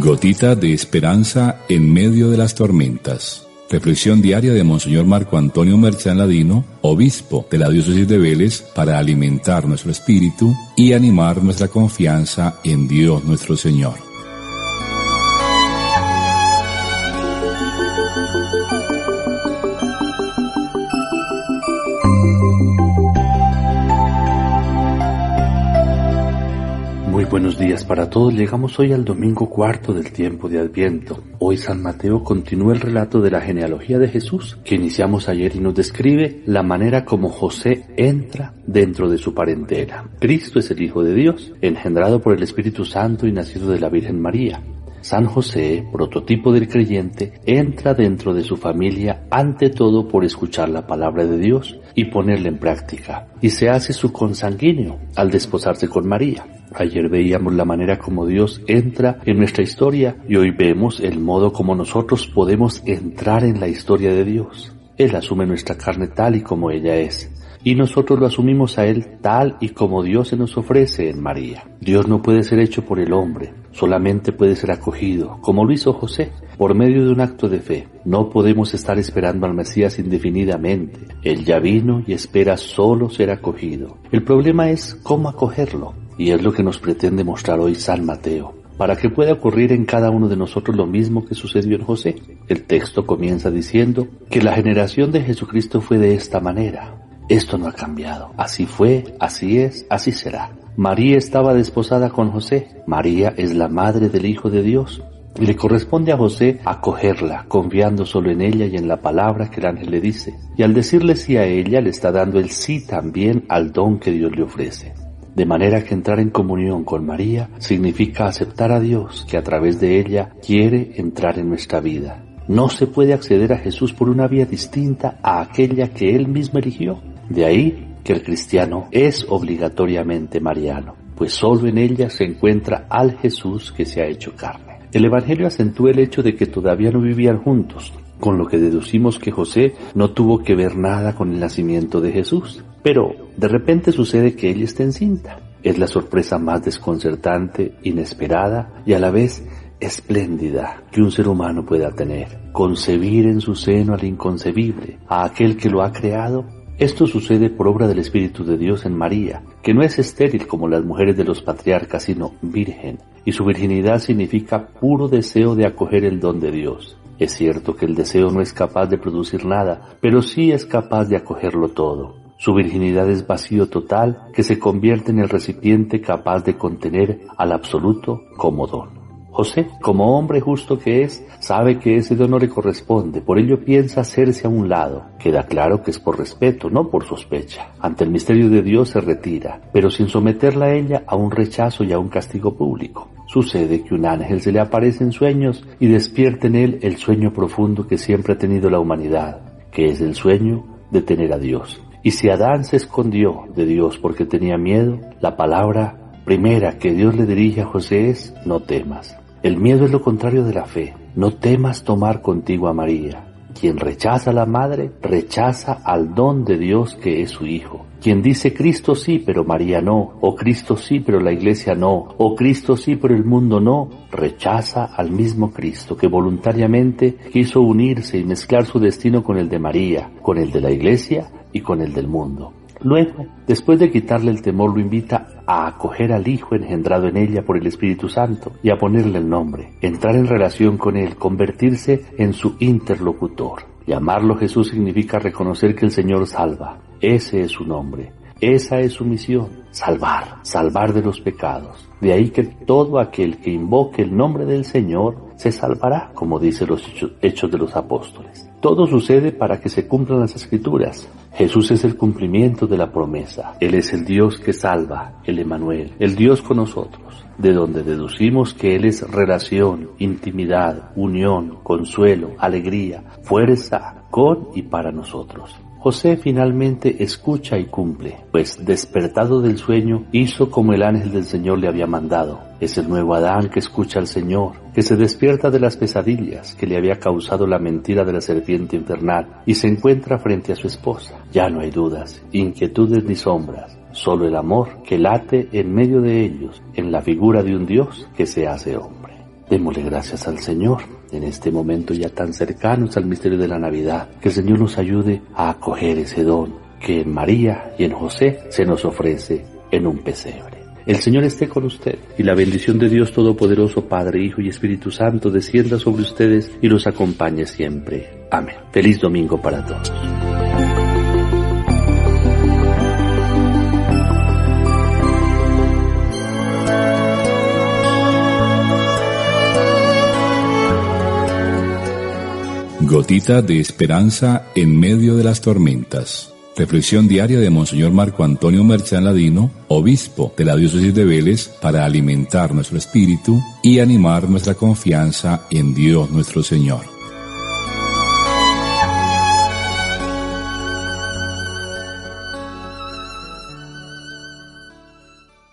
Gotita de esperanza en medio de las tormentas. Reflexión diaria de Monseñor Marco Antonio Merchán Ladino, obispo de la diócesis de Vélez, para alimentar nuestro espíritu y animar nuestra confianza en Dios nuestro Señor. Muy buenos días para todos. Llegamos hoy al domingo cuarto del tiempo de Adviento. Hoy San Mateo continúa el relato de la genealogía de Jesús que iniciamos ayer y nos describe la manera como José entra dentro de su parentela. Cristo es el Hijo de Dios, engendrado por el Espíritu Santo y nacido de la Virgen María. San José, prototipo del creyente, entra dentro de su familia ante todo por escuchar la palabra de Dios y ponerla en práctica, y se hace su consanguíneo al desposarse con María. Ayer veíamos la manera como Dios entra en nuestra historia y hoy vemos el modo como nosotros podemos entrar en la historia de Dios. Él asume nuestra carne tal y como ella es, y nosotros lo asumimos a Él tal y como Dios se nos ofrece en María. Dios no puede ser hecho por el hombre, solamente puede ser acogido, como lo hizo José, por medio de un acto de fe. No podemos estar esperando al Mesías indefinidamente. Él ya vino y espera solo ser acogido. El problema es cómo acogerlo, y es lo que nos pretende mostrar hoy San Mateo, para que pueda ocurrir en cada uno de nosotros lo mismo que sucedió en José. El texto comienza diciendo que la generación de Jesucristo fue de esta manera. Esto no ha cambiado. Así fue, así es, así será. María estaba desposada con José. María es la madre del Hijo de Dios. Y le corresponde a José acogerla, confiando solo en ella y en la palabra que el ángel le dice. Y al decirle sí a ella, le está dando el sí también al don que Dios le ofrece. De manera que entrar en comunión con María significa aceptar a Dios, que a través de ella quiere entrar en nuestra vida. No se puede acceder a Jesús por una vía distinta a aquella que Él mismo eligió. De ahí que el cristiano es obligatoriamente mariano, pues solo en ella se encuentra al Jesús que se ha hecho carne. El Evangelio acentúa el hecho de que todavía no vivían juntos, con lo que deducimos que José no tuvo que ver nada con el nacimiento de Jesús. Pero de repente sucede que ella está encinta. Es la sorpresa más desconcertante, inesperada y a la vez espléndida que un ser humano pueda tener. Concebir en su seno al inconcebible, a aquel que lo ha creado. Esto sucede por obra del Espíritu de Dios en María, que no es estéril como las mujeres de los patriarcas, sino virgen, y su virginidad significa puro deseo de acoger el don de Dios. Es cierto que el deseo no es capaz de producir nada, pero sí es capaz de acogerlo todo. Su virginidad es vacío total que se convierte en el recipiente capaz de contener al absoluto como don. José, como hombre justo que es, sabe que ese don no le corresponde, por ello piensa hacerse a un lado. Queda claro que es por respeto, no por sospecha. Ante el misterio de Dios se retira, pero sin someterla a ella a un rechazo y a un castigo público. Sucede que un ángel se le aparece en sueños y despierta en él el sueño profundo que siempre ha tenido la humanidad, que es el sueño de tener a Dios. Y si Adán se escondió de Dios porque tenía miedo, la palabra primera que Dios le dirige a José es: no temas. El miedo es lo contrario de la fe. No temas tomar contigo a María. Quien rechaza a la madre, rechaza al don de Dios que es su Hijo. Quien dice Cristo sí, pero María no, o Cristo sí, pero la Iglesia no, o Cristo sí, pero el mundo no, rechaza al mismo Cristo que voluntariamente quiso unirse y mezclar su destino con el de María, con el de la Iglesia y con el del mundo. Luego, después de quitarle el temor, lo invita a acoger al Hijo engendrado en ella por el Espíritu Santo y a ponerle el nombre, entrar en relación con Él, convertirse en su interlocutor. Llamarlo Jesús significa reconocer que el Señor salva. Ese es su nombre, esa es su misión, salvar de los pecados. De ahí que todo aquel que invoque el nombre del Señor se salvará, como dice los Hechos de los Apóstoles. Todo sucede para que se cumplan las Escrituras. Jesús es el cumplimiento de la promesa. Él es el Dios que salva, el Emmanuel, el Dios con nosotros, de donde deducimos que Él es relación, intimidad, unión, consuelo, alegría, fuerza con y para nosotros. José finalmente escucha y cumple, pues despertado del sueño hizo como el ángel del Señor le había mandado. Es el nuevo Adán que escucha al Señor, que se despierta de las pesadillas que le había causado la mentira de la serpiente infernal y se encuentra frente a su esposa. Ya no hay dudas, inquietudes ni sombras, solo el amor que late en medio de ellos, en la figura de un Dios que se hace hombre. Démosle gracias al Señor en este momento ya tan cercanos al misterio de la Navidad. Que el Señor nos ayude a acoger ese don que en María y en José se nos ofrece en un pesebre. El Señor esté con usted y la bendición de Dios Todopoderoso, Padre, Hijo y Espíritu Santo descienda sobre ustedes y los acompañe siempre. Amén. Feliz domingo para todos. Gotita de esperanza en medio de las tormentas. Reflexión diaria de Monseñor Marco Antonio Merchán Ladino, obispo de la diócesis de Vélez, para alimentar nuestro espíritu y animar nuestra confianza en Dios nuestro Señor.